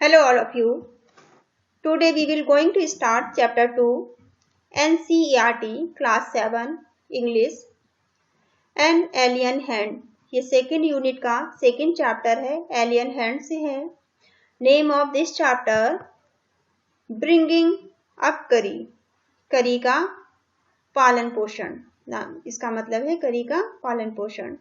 Hello all of you. Today we will going to start chapter 2 NCERT class 7 English An Alien Hand. ये second unit का second chapter है, alien hand से है. Name of this chapter bringing up करी. करी का पालन पोषण. नाम इसका मतलब है करी का पालन पोषण.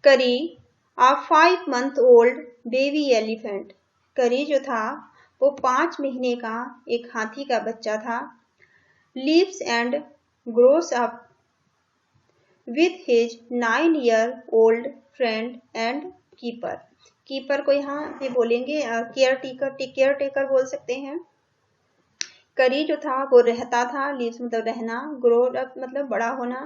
करी A 5-month-old baby elephant. करी जो था वो 5 महीने का एक हाथी का बच्चा था. Lives and grows up with his 9-year-old friend and keeper. Keeper को यहाँ पे बोलेंगे केयर टेकर बोल सकते हैं. करी जो था वो रहता था, लिव्स मतलब रहना, ग्रो अप मतलब बड़ा होना.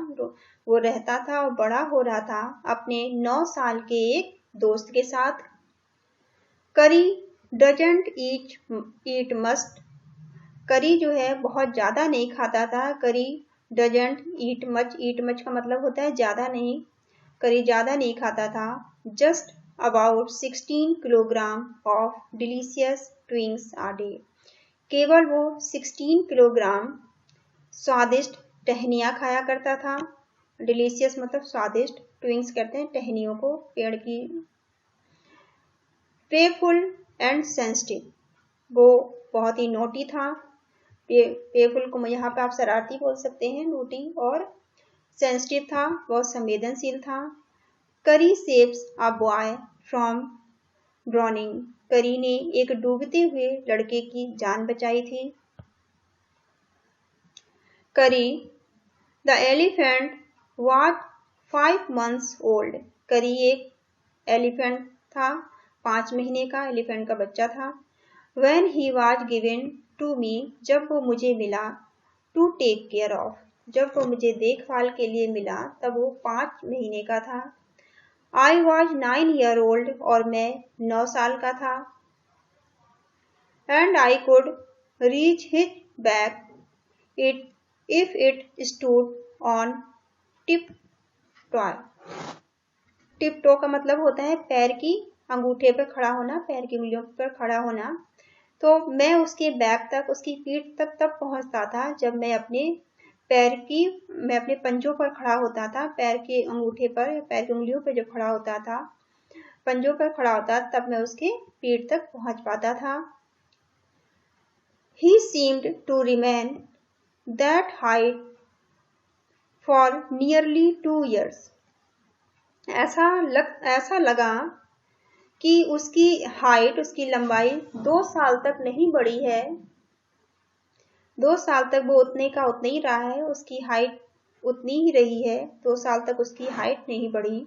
वो रहता था और बड़ा हो रहा था अपने 9 साल के एक दोस्त के साथ. करी डजंट ईट मस्ट. करी जो है बहुत ज़्यादा नहीं खाता था. करी doesn't eat much. Eat much का मतलब होता है ज़्यादा नहीं. करी ज़्यादा नहीं खाता था. Just about 16 kilogram of delicious twigs a day. केवल वो 16 किलोग्राम स्वादिष्ट टहनियाँ खाया करता था. डिलीशियस मतलब स्वादिष्ट, ट्विंग्स कहते हैं टहनियों को, पेड़ की. पेफुल एंड सेंसिटिव. वो बहुत ही नोटी था. पेफुल को यहाँ पे आप शरारती बोल सकते हैं, नोटी. और सेंसिटिव था, बहुत संवेदनशील था. करी saves a boy from drowning. करी ने एक डूबते हुए लड़के की जान बचाई थी. करी the elephant was 5 months old. करी एक एलिफेंट था, 5 महीने का एलिफेंट का बच्चा था. When he was given to me. जब वो मुझे मिला. To take care of. जब वो मुझे देखभाल के लिए मिला तब वो 5 महीने का था. I was 9-year-old. और मैं 9 साल का था. And I could reach his back if it stood on tiptoe. टिपटो का मतलब होता है पैर की अंगूठे पर खड़ा होना, पैर की उंगलियों पर खड़ा होना. तो मैं उसके बैक तक, उसकी पीठ तक तब पहुंचता था जब मैं अपने पंजों पर खड़ा होता था. पैर के अंगूठे पर, पैर की उंगलियों पर जो खड़ा होता था, पंजों पर खड़ा होता, तब मैं उसके पीठ तक पहुंच पाता था. He seemed to remain that height for nearly 2 years. ऐसा लगा कि उसकी हाइट, उसकी लंबाई 2 साल तक नहीं बढ़ी है. 2 साल तक वो उतने का उतना ही रहा है. उसकी हाइट उतनी ही रही है. 2 साल तक उसकी हाइट नहीं बढ़ी.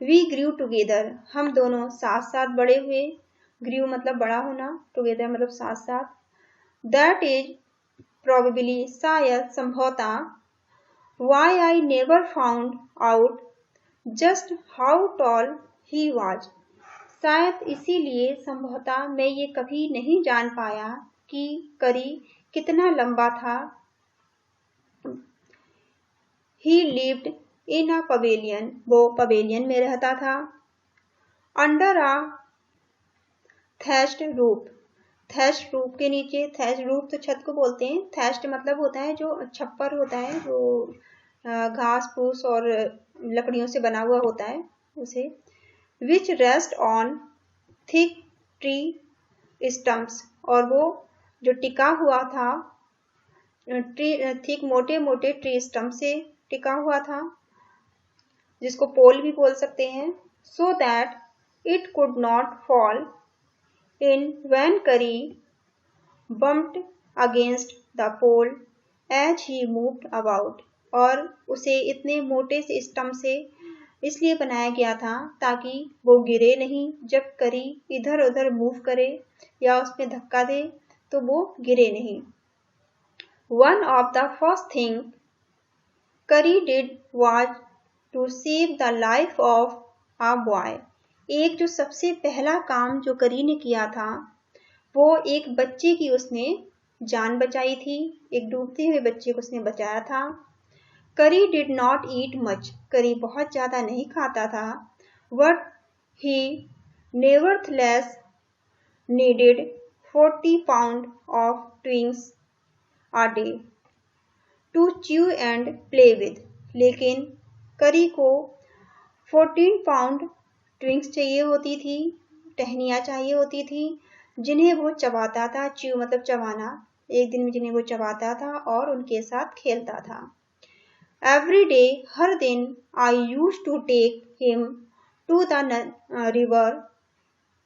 We grew together. हम दोनों साथ साथ बड़े हुए. Grew मतलब बड़ा होना, together मतलब साथ साथ. That is probably शायद संभवतः why I never found out just how tall he was. शायद इसीलिए संभवतः मैं ये कभी नहीं जान पाया कि करी कितना लंबा था. He lived in a pavilion. वो पवेलियन में रहता था. Under a thatched roof. Thatched roof के नीचे. थैस्ट रूफ तो छत को बोलते हैं. थैस्ट मतलब होता है जो छप्पर होता है, जो घास फूस और लकड़ियों से बना हुआ होता है उसे. Which rest on thick tree stumps. और वो जो टिका हुआ था, थिक मोटे मोटे ट्री स्टम्प से टिका हुआ था, जिसको पोल भी बोल सकते हैं. So that it could not fall in when Curry bumped against the pole as he moved about. और उसे इतने मोटे से स्टम्प से इसलिए बनाया गया था ताकि वो गिरे नहीं. जब करी इधर उधर मूव करे या उसमें धक्का दे तो वो गिरे नहीं. One of the first thing Curry did was to save the life of a boy. एक जो सबसे पहला काम जो करी ने किया था वो एक बच्चे की उसने जान बचाई थी. एक डूबते हुए बच्चे को उसने बचाया था. करी डिड नॉट ईट मच. करी बहुत ज़्यादा नहीं खाता था. What he nevertheless needed 40 pounds of twigs a day to chew and play with। लेकिन करी को 14 पाउंड ट्विंग्स चाहिए होती थी, टहनियाँ चाहिए होती थी, जिन्हें वो चबाता था। च्यू मतलब चबाना, एक दिन में जिन्हें वो चबाता था और उनके साथ खेलता था। एवरी डे, हर दिन, I use to take him to the river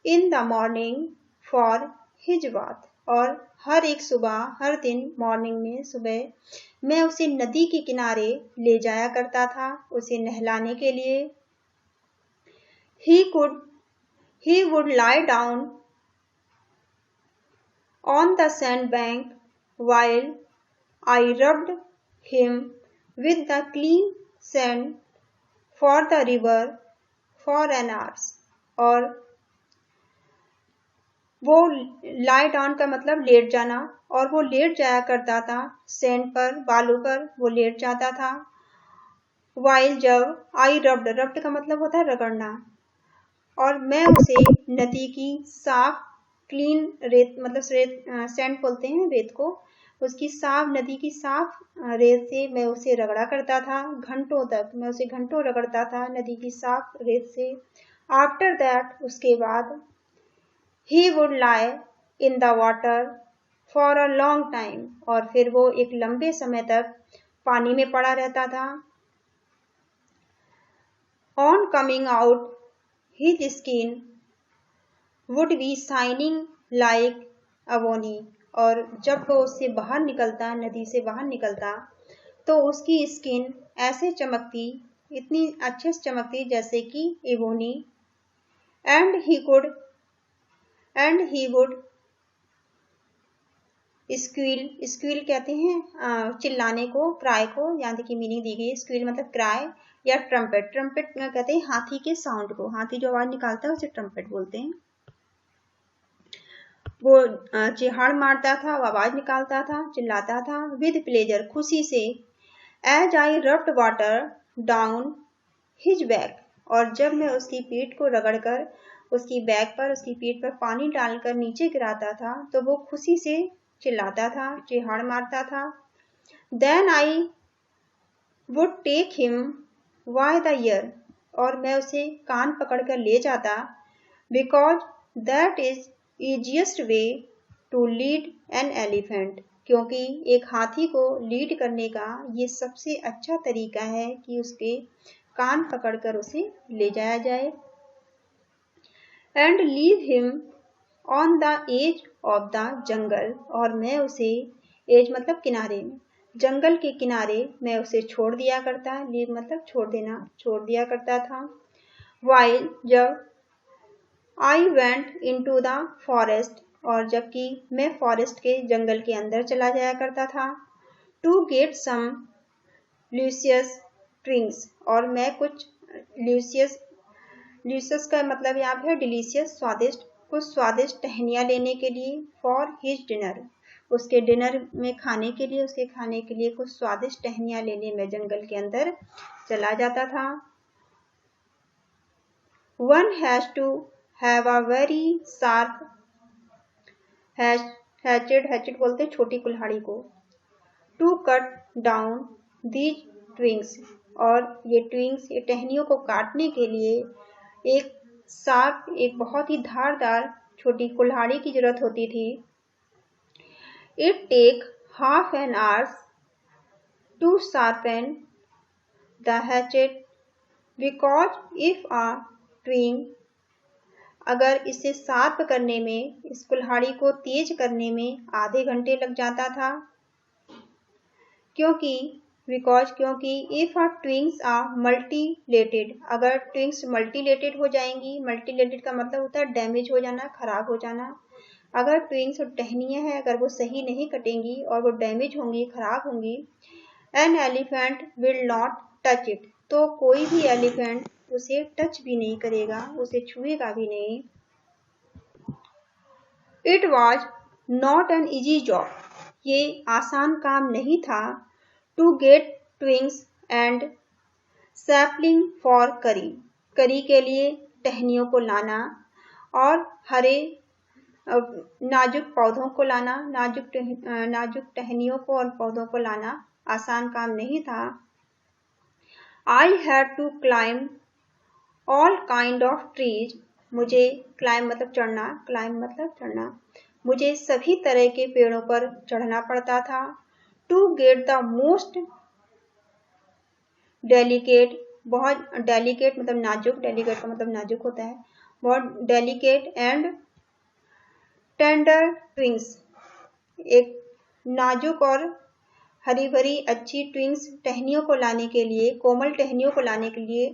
in the morning for his bath. और हर एक सुबह, हर दिन मॉर्निंग में, सुबह मैं उसे नदी के किनारे ले जाया करता था उसे नहलाने के लिए। He would lie down on the sandbank while I rubbed him with the clean sand for the river for an hour। और वो लाई डाउन का मतलब लेट जाना, और वो लेट जाया करता था सैंड पर, बालू पर वो लेट जाता था। वाइल जब, आई रब्ड का मतलब होता है रगड़ना, और मैं उसे नदी की साफ क्लीन रेत मतलब सैंड बोलते हैं रेत को, उसकी साफ नदी की साफ रेत से मैं उसे रगड़ा करता था। घंटों तक मैं उसे घंटों रगड़ता था नदी की साफ रेत से। आफ्टर दैट, उसके बाद, he would lie in the water for a long time। और फिर वो एक लंबे समय तक पानी में पड़ा रहता था। On coming out, his skin would be shining like ebony। और जब वो उससे बाहर निकलता, नदी से बाहर निकलता, तो उसकी स्किन ऐसे चमकती, इतनी अच्छे से चमकती जैसे कि ebony. And he would squeal कहते हैं चिल्लाने को, क्राई को, यहाँ देखिए मीनिंग दी गई है। स्क्वील मतलब क्राई या ट्रम्पेट कहते हैं हाथी के साउंड को, हाथी जो आवाज निकालता है उसे ट्रम्पेट बोलते हैं। वो चिहाड़ मारता था, वो आवाज निकालता था, चिल्लाता था। विद प्लेजर, खुशी से। As I rubbed water down his back. और जब मैं उसकी पीठ को रगड़कर उसकी बैक पर, उसकी पीठ पर पानी डालकर नीचे गिराता था, तो वो खुशी से चिल्लाता था, चिहाड़ मारता था। Then I would take him by the ear. और मैं उसे कान पकड़कर ले जाता। Because that is easiest way to lead an elephant. क्योंकि एक हाथी को लीड करने का ये सबसे अच्छा तरीका है कि उसके कान पकड़कर उसे ले जाया जाए। And leave him on the edge of the jungle. और मैं उसे, एज मतलब किनारे में, जंगल के किनारे मैं उसे छोड़ दिया करता। लीव मतलब छोड़ देना, छोड़ दिया करता था। वाइल जब, I went into the forest. और जबकि मैं फॉरेस्ट के, जंगल के अंदर चला जाया करता था। To get some luscious twigs. और मैं कुछ ल्यूसियस का मतलब यहाँ पे डिलीशियस, स्वादिष्ट, कुछ स्वादिष्ट टहनियाँ लेने के लिए। फॉर हिज डिनर, उसके डिनर में खाने के लिए, उसके खाने के लिए कुछ स्वादिष्ट टहनियाँ लेने मैं जंगल के अंदर चला जाता था। One has to have a very sharp hatchet बोलते हैं छोटी कुल्हाड़ी को। To cut down these twigs. और ये ट्विंग्स, ये टहनियों को काटने के लिए एक शार्प, एक बहुत ही धारदार छोटी कुल्हाड़ी की जरूरत होती थी। It take half an hour to sharpen the hatchet because if a twig, अगर इसे शार्प करने में, इस कुल्हाड़ी को तेज करने में आधे घंटे लग जाता था। क्योंकि इफ आ ट्विंग्स आर मल्टीलेटेड, अगर ट्विंग्स मल्टीलेटेड हो जाएंगी, मल्टीलेटेड का मतलब होता है डैमेज हो जाना, खराब हो जाना। अगर ट्विंग्स और टहनियाँ हैं, अगर वो सही नहीं कटेंगी और वो डैमेज होंगी, खराब होंगी, an elephant will not touch it, तो कोई भी एलिफेंट उसे टच भी नहीं करेगा, उसे छुएगा भी नहीं। It was not an easy job, ये आसान काम नहीं था। To get twigs and sapling for curry, curry के लिए टहनियों को लाना और हरे नाजुक पौधों को लाना, नाजुक टहनियों को और पौधों को लाना आसान काम नहीं था। I had to climb all kind of trees. मुझे climb मतलब चढ़ना, मुझे सभी तरह के पेड़ों पर चढ़ना पड़ता था। To get the most delicate, बहुत delicate मतलब नाजुक, delicate का मतलब नाजुक होता है, बहुत delicate and tender twigs, एक नाजुक और हरी भरी अच्छी ट्विंग्स टहनियों को लाने के लिए, कोमल टहनियों को लाने के लिए,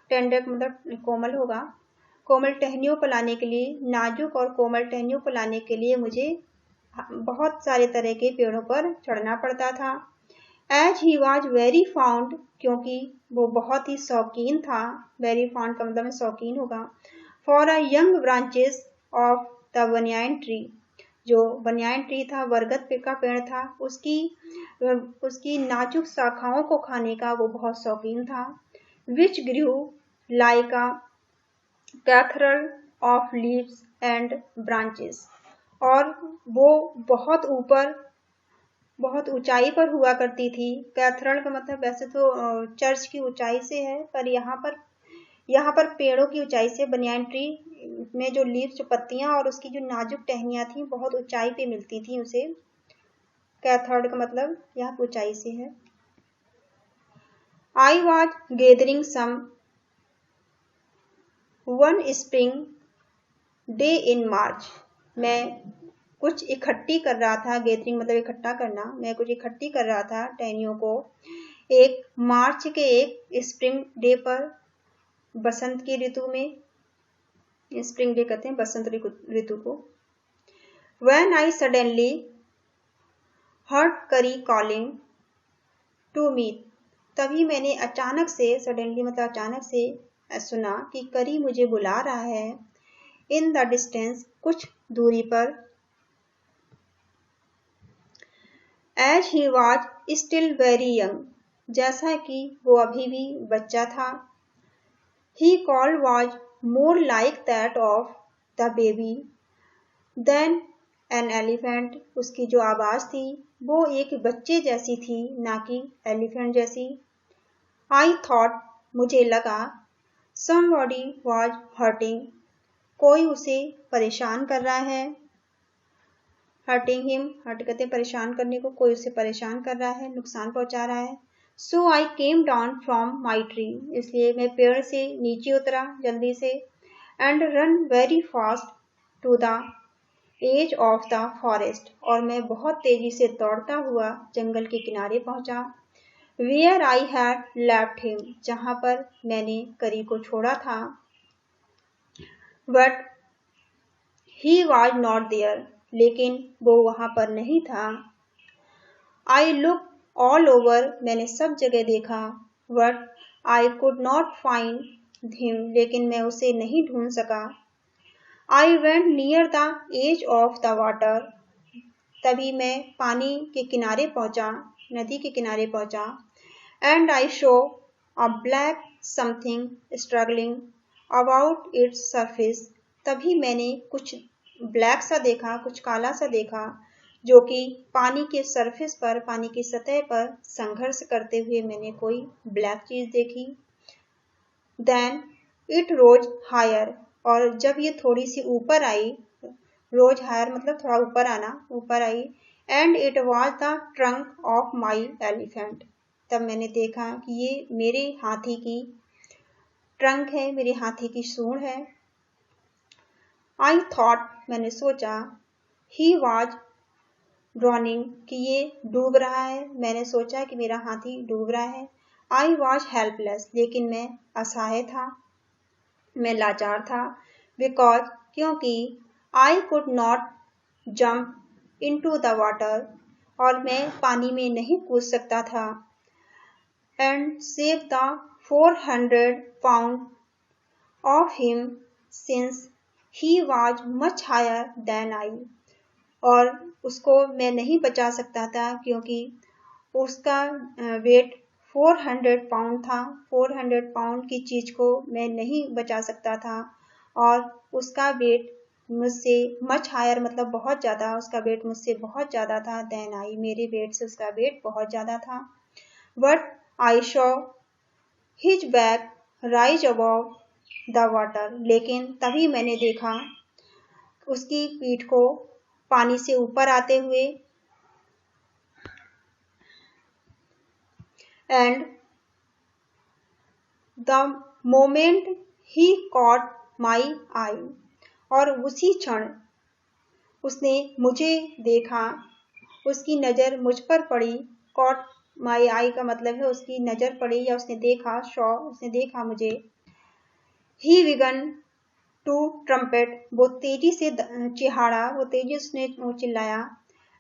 टेंडर मतलब कोमल होगा, कोमल टहनियों को लाने के लिए, नाजुक और कोमल टहनियों को लाने के लिए मुझे बहुत सारे तरह के पेड़ों पर चढ़ना पड़ता था। As he was very found, क्योंकि वो बहुत ही शौकीन था, वेरी फाउंड का मतलब शौकीन होगा, for a young branches of the banyan tree, जो बनियान ट्री था, बरगद का पेड़ था, उसकी नाजुक शाखाओं को खाने का वो बहुत शौकीन था। Which grew like a cathedral of leaves and branches, और वो बहुत ऊंचाई पर हुआ करती थी। कैथरल का मतलब वैसे तो चर्च की ऊंचाई से है, पर यहाँ पर पेड़ों की ऊंचाई से, बनियान ट्री में जो लीव्स, जो पत्तियां और उसकी जो नाजुक टहनियां थी बहुत ऊंचाई पे मिलती थी उसे। कैथर्ड का मतलब यहाँ ऊंचाई से है। I was gathering some one spring day in March, मैं कुछ इकट्ठी कर रहा था, गैदरिंग मतलब इकट्ठा करना, मैं कुछ इकट्ठी कर रहा था टहनियों को एक मार्च के एक स्प्रिंग डे पर, बसंत की ऋतु में, स्प्रिंग डे कहते हैं बसंत ऋतु को। When I suddenly heard करी calling to me, तभी मैंने अचानक से, सडनली मतलब अचानक से सुना कि करी मुझे बुला रहा है। इन द डिस्टेंस, कुछ दूरी पर। As he was still very young, जैसा कि वो अभी भी बच्चा था। He call was more like that of the baby than an elephant, उसकी जो आवाज थी वो एक बच्चे जैसी थी, ना कि एलिफेंट जैसी। आई थॉट, मुझे लगा, समबॉडी वॉज हर्टिंग, कोई उसे परेशान कर रहा है। हर्टिंग हिम, हर्ट कहते हैं परेशान करने को, कोई उसे परेशान कर रहा है, नुकसान पहुंचा रहा है। So I came down from my tree, इसलिए मैं पेड़ से नीचे उतरा जल्दी से। And run very fast to the edge of the forest, और मैं बहुत तेजी से दौड़ता हुआ जंगल के किनारे पहुंचा। Where I had left him, जहां पर मैंने करी को छोड़ा था। But he was not there, लेकिन वो वहां पर नहीं था। आई लुक ऑल ओवर, मैंने सब जगह देखा। But I could not find him, लेकिन मैं उसे नहीं ढूंढ सका। I went near the edge of the water, तभी मैं पानी के किनारे पहुंचा, नदी के किनारे पहुंचा। And I show a black something struggling about its surface, तभी मैंने कुछ ब्लैक सा देखा, कुछ काला सा देखा, जो कि पानी के सरफेस पर, पानी की सतह पर संघर्ष करते हुए मैंने कोई ब्लैक चीज देखी। देन इट रोज हायर, और जब ये थोड़ी सी ऊपर आई, रोज हायर मतलब थोड़ा ऊपर आना, ऊपर आई। And it was the trunk of my elephant, तब मैंने देखा कि ये मेरे हाथी की ट्रंक है, मेरे हाथी की सूंड है। आई थॉट, मैंने सोचा, ही वॉज ड्रॉनिंग, कि ये डूब रहा है, मैंने सोचा कि मेरा हाथी डूब रहा है। आई वॉज हेल्पलेस, लेकिन मैं असहाय था, मैं लाचार था। बिकॉज, क्योंकि I could not jump into the water, और मैं पानी में नहीं कूद सकता था। And save the 400 pound of him since he was much higher than I, और उसको मैं नहीं बचा सकता था क्योंकि उसका वेट 400 पाउंड था। 400 पाउंड की चीज को मैं नहीं बचा सकता था, और उसका वेट मुझसे मच हायर मतलब बहुत ज़्यादा, उसका वेट मुझसे बहुत ज़्यादा था देन आई, मेरे वेट से उसका वेट बहुत ज़्यादा था। But I Shaw his back rise above the water, लेकिन तभी मैंने देखा उसकी पीठ को पानी से ऊपर आते हुए। And the moment he caught my eye, और उसी क्षण उसने मुझे देखा, उसकी नज़र मुझ पर पड़ी। कॉट माई आई का मतलब है उसकी नज़र पड़ी या उसने देखा, शॉ उसने देखा मुझे। ही बिगन टू ट्रम्पेट, वो तेजी से चिहाड़ा, वो तेजी उसने चिल्लाया।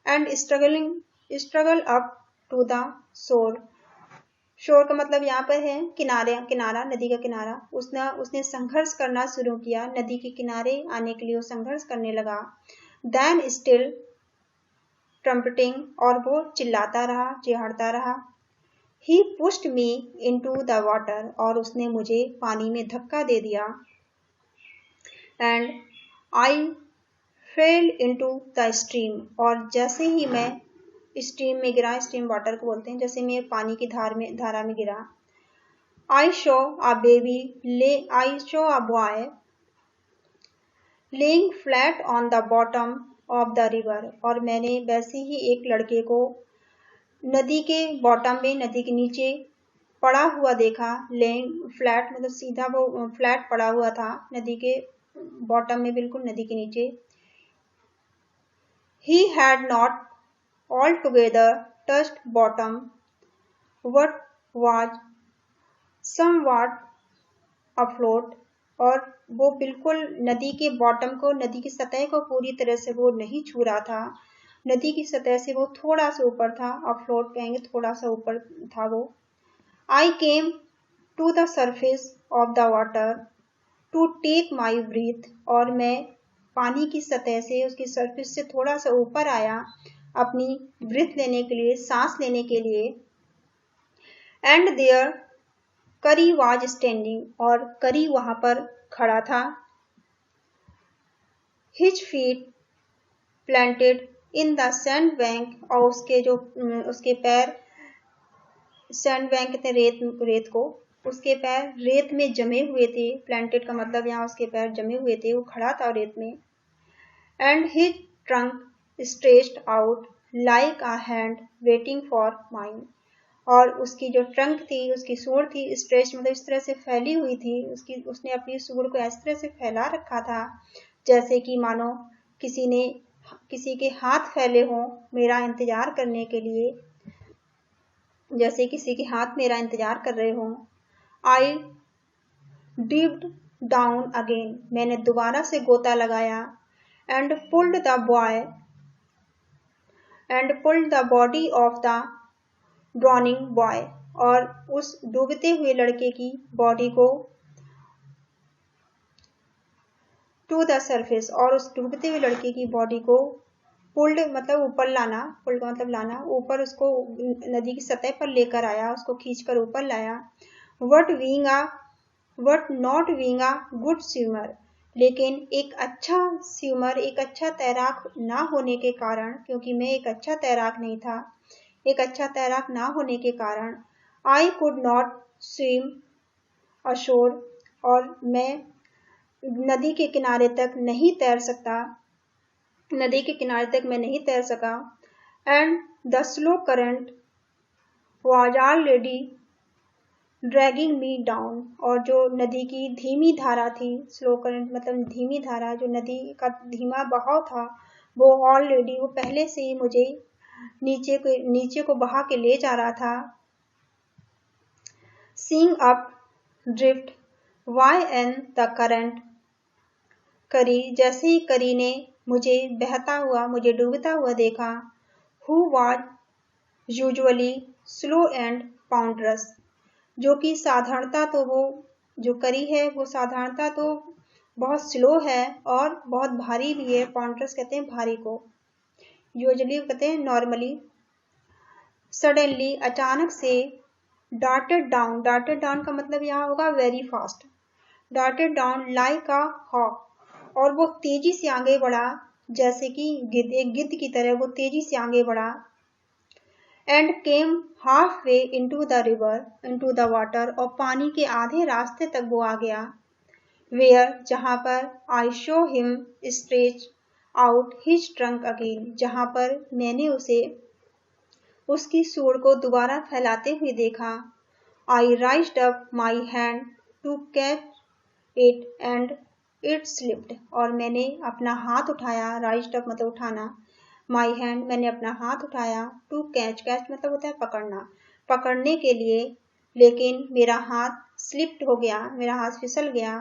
And struggle up to the shore, shore का मतलब यहाँ पर है किनारे, किनारा, नदी का किनारा। उसने संघर्ष करना शुरू किया, नदी के किनारे आने के लिए वो संघर्ष करने लगा। देन स्टिल ट्रम्पेटिंग, और वो चिल्लाता रहा, चिहाड़ता रहा। He pushed me into the water, और उसने मुझे पानी में धक्का दे दिया। And I fell into the stream, और जैसे ही मैं स्ट्रीम में गिरा, स्ट्रीम वाटर को बोलते हैं, जैसे मैं पानी की धारा में गिरा। I show a boy laying flat on the bottom of the river, और मैंने वैसे ही एक लड़के को नदी के बॉटम में, नदी के नीचे पड़ा हुआ देखा। लेइंग फ्लैट मतलब सीधा, वो फ्लैट पड़ा हुआ था नदी के बॉटम में, बिल्कुल नदी के नीचे। He had not altogether touched bottom, but was somewhat afloat, और वो बिल्कुल नदी के बॉटम को, नदी की सतह को पूरी तरह से वो नहीं छू रहा था। नदी की सतह से वो थोड़ा सा ऊपर था, अफ्लोट कहेंगे थोड़ा सा ऊपर था वो। I came to the surface of the water to take my breath, और मैं पानी की सतह से, उसकी सरफेस से थोड़ा सा ऊपर आया अपनी ब्रीथ लेने के लिए, सांस लेने के लिए। एंड देयर करी वाज स्टैंडिंग, और करी वहां पर खड़ा था। His feet planted in the sand bank, और उसके पैर, सैंड बैंक कहते हैं रेत को, उसके पैर रेत में जमे हुए थे। प्लांटेड का मतलब यहाँ उसके पैर जमे हुए थे, वो खड़ा था रेत में। And his trunk stretched out like a hand waiting for mine, और उसकी जो ट्रंक थी, उसकी सूंड थी, स्ट्रेच मतलब इस तरह से फैली हुई थी, उसने अपनी सूंड को इस तरह से फैला रखा था जैसे कि मानो किसी के हाथ फैले हों मेरा इंतजार करने के लिए, जैसे किसी के हाथ मेरा इंतजार कर रहे हों। आई डिप्ड डाउन अगेन, मैंने दोबारा से गोता लगाया। And pulled the body of the drowning boy, और उस डूबते हुए लड़के की बॉडी को टू द सरफेस, और उस डूबते हुए लड़के की बॉडी को पुल्ड मतलब ऊपर लाना, पुल्ड मतलब लाना, ऊपर उसको नदी की सतह पर लेकर आया, उसको खींचकर ऊपर लाया। What not being a good swimmer, लेकिन एक अच्छा स्विमर, एक अच्छा तैराक ना होने के कारण, क्योंकि मैं एक अच्छा तैराक नहीं था, एक अच्छा तैराक ना होने के कारण आई कुड नॉट स्विम अशोर, और मैं नदी के किनारे तक नहीं तैर सकता, नदी के किनारे तक मैं नहीं तैर सका। And the slow current was already dragging me down, और जो नदी की धीमी धारा थी, स्लो करंट मतलब धीमी धारा, जो नदी का धीमा बहाव था, वो ऑलरेडी, वो पहले से ही मुझे नीचे को बहा के ले जा रहा था। Seeing up drift why and the current Kari, जैसे ही करी ने मुझे बहता हुआ, मुझे डूबता हुआ देखा। Who was usually slow and ponderous, जो कि साधारणता तो वो जो करी है वो साधारणता तो बहुत स्लो है और बहुत भारी भी है। पाउंडरस कहते हैं भारी को, यूजुअली कहते हैं नॉर्मली। सडनली अचानक से, डार्टेड डाउन का मतलब यहाँ होगा very fast, darted down like a hawk, और वो तेजी से आगे बढ़ा जैसे कि एक गिद्ध की तरह वो तेजी से आगे बढ़ा। and came halfway into the water, और पानी के आधे रास्ते तक वो आ गया। where, जहाँ पर I show him stretch out his trunk again, जहाँ पर मैंने उसे उसकी सूंड को दोबारा फैलाते हुए देखा। I raised up my hand to catch it and it slipped, और मैंने अपना हाथ उठाया। raised up मतलब उठाना, my hand मैंने अपना हाथ उठाया, to catch मतलब होता है पकड़ना, पकड़ने के लिए, लेकिन मेरा हाथ slipped हो गया, मेरा हाथ फिसल गया।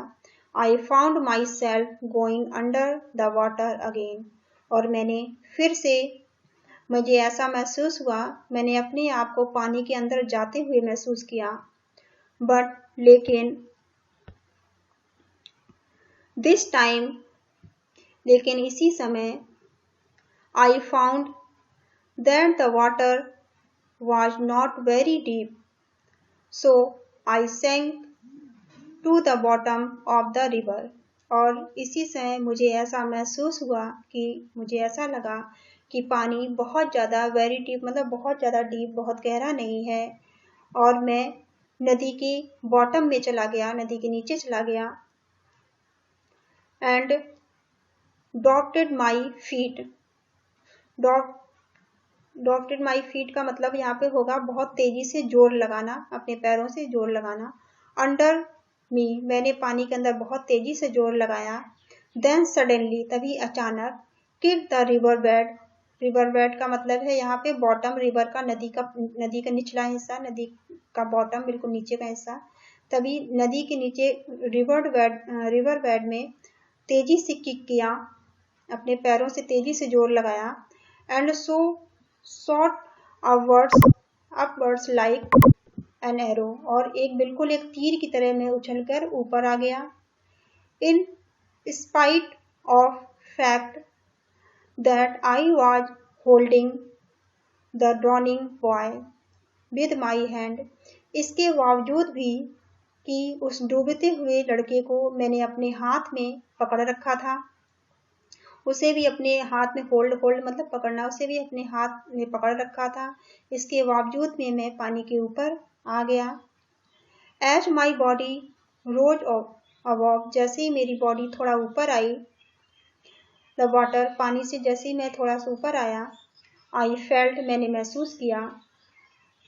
I found myself going under the water again, और मैंने फिर से, मुझे ऐसा महसूस हुआ, मैंने अपने आप को पानी के अंदर जाते हुए महसूस किया। बट लेकिन दिस टाइम, लेकिन इसी समय, I found that the water was not very deep, so I sank to the bottom of the river, और इसी समय मुझे ऐसा महसूस हुआ कि मुझे ऐसा लगा कि पानी बहुत ज़्यादा वेरी डीप मतलब बहुत ज़्यादा डीप, बहुत गहरा नहीं है, और मैं नदी की बॉटम में चला गया, नदी के नीचे चला गया। And docked my feet, docked my feet का मतलब यहाँ पे होगा बहुत तेजी से जोर लगाना, अपने पैरों से जोर लगाना। अंडर मी, मैंने पानी के अंदर बहुत तेजी से जोर लगाया। देन सडनली, तभी अचानक, kick the river bed, river bed का मतलब है यहाँ पे बॉटम, रिवर का नदी का निचला हिस्सा, नदी का बॉटम बिल्कुल नीचे का हिस्सा। तभी नदी के नीचे रिवर बेड में तेजी से किक किया, अपने पैरों से तेजी से जोर लगाया। And so shot upwards like an arrow, और बिल्कुल एक तीर की तरह मैं उछलकर ऊपर आ गया। In spite of fact that I was holding the drowning boy with my hand, इसके बावजूद भी कि उस डूबते हुए लड़के को मैंने अपने हाथ में पकड़ रखा था, उसे भी अपने हाथ में होल्ड मतलब पकड़ना, उसे भी अपने हाथ में पकड़ रखा था, इसके बावजूद में मैं पानी के ऊपर आ गया। As my body rose above, जैसे ही मेरी बॉडी थोड़ा ऊपर आई, द वाटर, पानी से जैसे ही मैं थोड़ा सा ऊपर आया, आई फेल्ट, मैंने महसूस किया,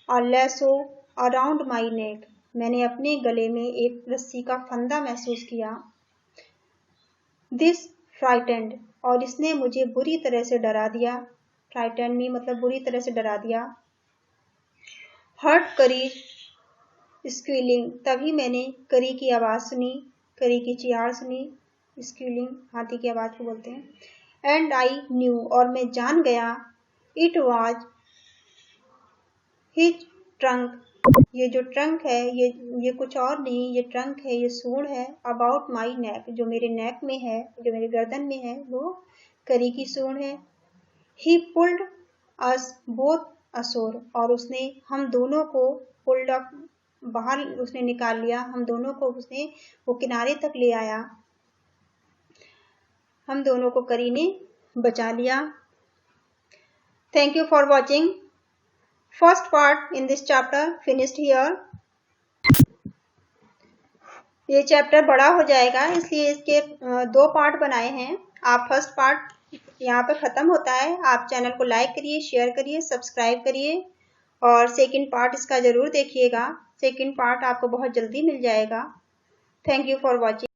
अ लैसो अराउंड माई नेक, मैंने अपने गले में एक रस्सी का फंदा महसूस किया। दिस फ्राइटेंड, और इसने मुझे बुरी तरह से डरा दिया। फ्राइटेंड मी मतलब बुरी तरह से डरा दिया। हर्ट करी स्क्वीलिंग, तभी मैंने करी की आवाज़ सुनी, करी की चिहाड़ सुनी, स्क्वीलिंग हाथी की आवाज़ को बोलते हैं। एंड आई न्यू, और मैं जान गया, इट वॉज हिज ट्रंक, ये जो ट्रंक है ये कुछ और नहीं, ये ट्रंक है, ये सूंड है। अबाउट माई नेक, जो मेरे नेक में है, जो मेरे गर्दन में है, वो करी की सूंड है। ही पुल्ड अस बोथ अशोर, और उसने हम दोनों को पुल्ड अप, बाहर उसने निकाल लिया, हम दोनों को उसने वो किनारे तक ले आया, हम दोनों को करी ने बचा लिया। Thank you for watching. First part in this chapter finished here. ये चैप्टर बड़ा हो जाएगा, इसलिए इसके 2 पार्ट बनाए हैं। आप फर्स्ट पार्ट यहाँ पर ख़त्म होता है। आप चैनल को लाइक करिए, शेयर करिए, सब्सक्राइब करिए, और सेकंड पार्ट इसका ज़रूर देखिएगा। सेकंड पार्ट आपको बहुत जल्दी मिल जाएगा। Thank you for watching.